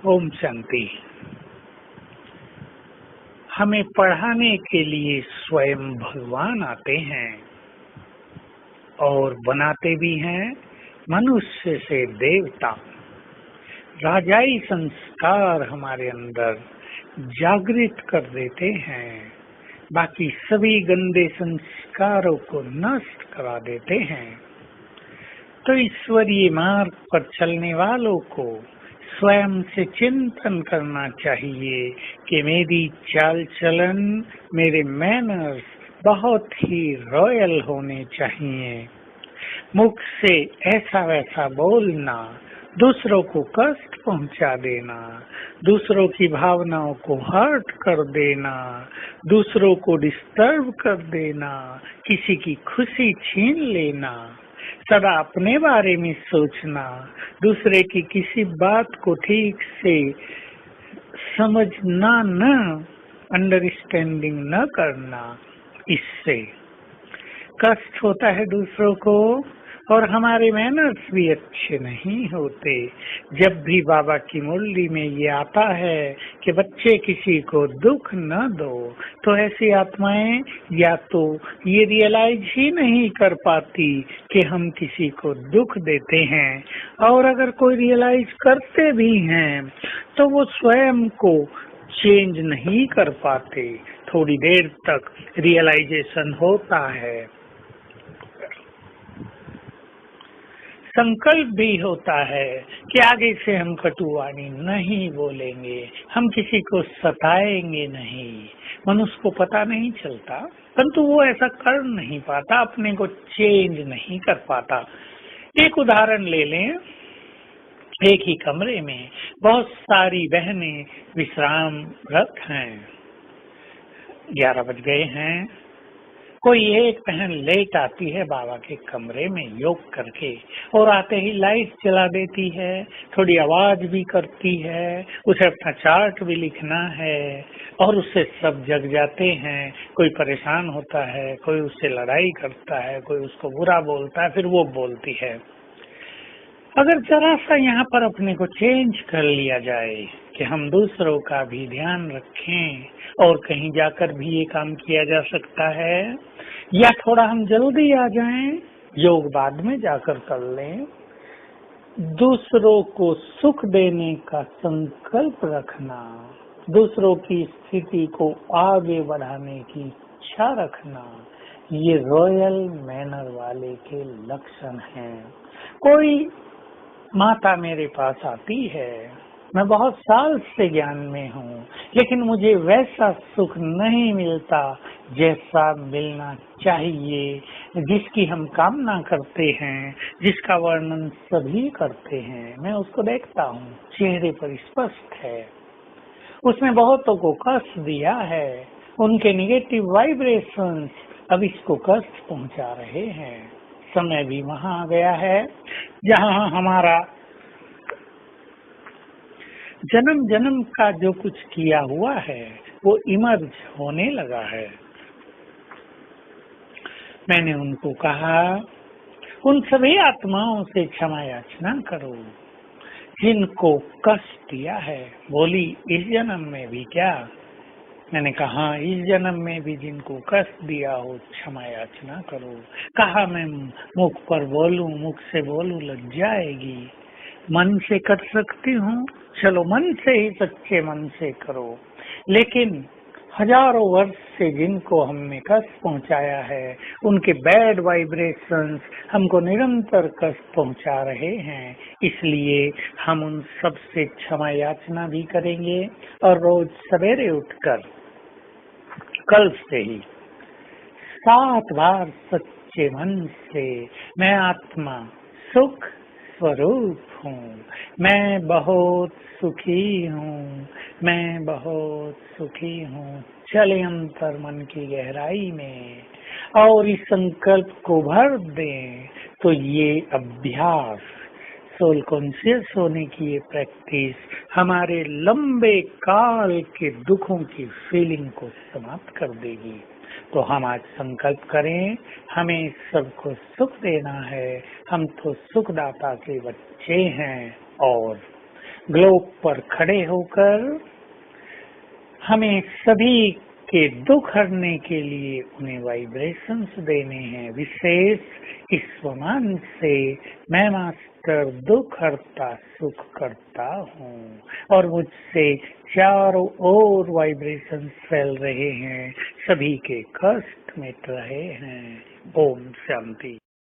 ओम शांति। हमें पढ़ाने के लिए स्वयं भगवान आते हैं और बनाते भी हैं मनुष्य से देवता। राजाई संस्कार हमारे अंदर जागृत कर देते हैं, बाकी सभी गंदे संस्कारों को नष्ट करा देते हैं। तो ईश्वरीय मार्ग पर चलने वालों को स्वयं से चिंतन करना चाहिए कि मेरी चाल चलन, मेरे मैनर्स बहुत ही रॉयल होने चाहिए। मुख से ऐसा वैसा बोलना, दूसरों को कष्ट पहुंचा देना, दूसरों की भावनाओं को हर्ट कर देना, दूसरों को डिस्टर्ब कर देना, किसी की खुशी छीन लेना, सदा अपने बारे में सोचना, दूसरे की किसी बात को ठीक से समझना न, अंडरस्टैंडिंग न करना, इससे कष्ट होता है दूसरों को और हमारे मैनर्स भी अच्छे नहीं होते। जब भी बाबा की मुरली में ये आता है कि बच्चे किसी को दुख न दो, तो ऐसी आत्माएं या तो ये रियलाइज ही नहीं कर पाती कि हम किसी को दुख देते हैं, और अगर कोई रियलाइज करते भी हैं तो वो स्वयं को चेंज नहीं कर पाते। थोड़ी देर तक रियलाइजेशन होता है, संकल्प भी होता है कि आगे से हम कटुवाणी नहीं बोलेंगे, हम किसी को सताएंगे नहीं। मनुष्य को पता नहीं चलता, परंतु वो ऐसा कर नहीं पाता, अपने को चेंज नहीं कर पाता। एक उदाहरण ले लें, एक ही कमरे में बहुत सारी बहनें विश्रामरत हैं। 11 बज गए हैं। कोई एक बहन लेट आती है बाबा के कमरे में योग करके, और आते ही लाइट जला देती है, थोड़ी आवाज भी करती है, उसे अपना चार्ट भी लिखना है, और उससे सब जग जाते हैं। कोई परेशान होता है, कोई उससे लड़ाई करता है, कोई उसको बुरा बोलता है, फिर वो बोलती है। अगर जरा सा यहाँ पर अपने को चेंज कर लिया जाए कि हम दूसरों का भी ध्यान रखें, और कहीं जाकर भी ये काम किया जा सकता है, या थोड़ा हम जल्दी आ जाएं, योग बाद में जाकर कर लें। दूसरों को सुख देने का संकल्प रखना, दूसरों की स्थिति को आगे बढ़ाने की इच्छा रखना, ये रॉयल मैनर वाले के लक्षण हैं। कोई माता मेरे पास आती है, मैं बहुत साल से ज्ञान में हूँ, लेकिन मुझे वैसा सुख नहीं मिलता जैसा मिलना चाहिए, जिसकी हम कामना करते हैं, जिसका वर्णन सभी करते हैं। मैं उसको देखता हूँ, चेहरे पर स्पष्ट है, उसने बहुतों को कष्ट दिया है, उनके निगेटिव वाइब्रेशंस अब इसको कष्ट पहुंचा रहे हैं। समय भी वहां आ गया है जहां हमारा जन्म जन्म का जो कुछ किया हुआ है वो इमर्ज होने लगा है। मैंने उनको कहा, उन सभी आत्माओं से क्षमा याचना करो जिनको कष्ट दिया है। बोली, इस जन्म में भी क्या? मैंने कहा, इस जन्म में भी जिनको कष्ट दिया हो क्षमा याचना करो। कहा, मैं मुख पर बोलूं, मुख से बोलूं लज्जा आएगी, मन से कर सकती हूँ, चलो मन से ही सच्चे मन से करो। लेकिन हजारों वर्ष से जिनको हमने कष्ट पहुंचाया है, उनके बैड वाइब्रेशंस हमको निरंतर कष्ट पहुंचा रहे हैं, इसलिए हम उन सब से क्षमा याचना भी करेंगे। और रोज सवेरे उठकर कल से ही 7 बार सच्चे मन से, मैं आत्मा सुख स्वरूप हूँ, मैं बहुत सुखी हूँ, मैं बहुत सुखी हूँ, चले अंतर मन की गहराई में और इस संकल्प को भर दें। तो ये अभ्यास, सोल कॉन्शियस होने की ये प्रैक्टिस हमारे लंबे काल के दुखों की फीलिंग को समाप्त कर देगी। तो हम आज संकल्प करें, हमें सबको सुख देना है, हम तो सुखदाता के बच्चे हैं, और ग्लोब पर खड़े होकर हमें सभी के दुख हरने के लिए उन्हें वाइब्रेशंस देने हैं। विशेष इस स्वमान से मैं मास्टर दुख हरता सुख करता हूँ और मुझसे चारों ओर वाइब्रेशंस फैल रहे हैं, सभी के कष्ट मिट रहे हैं। ओम शांति।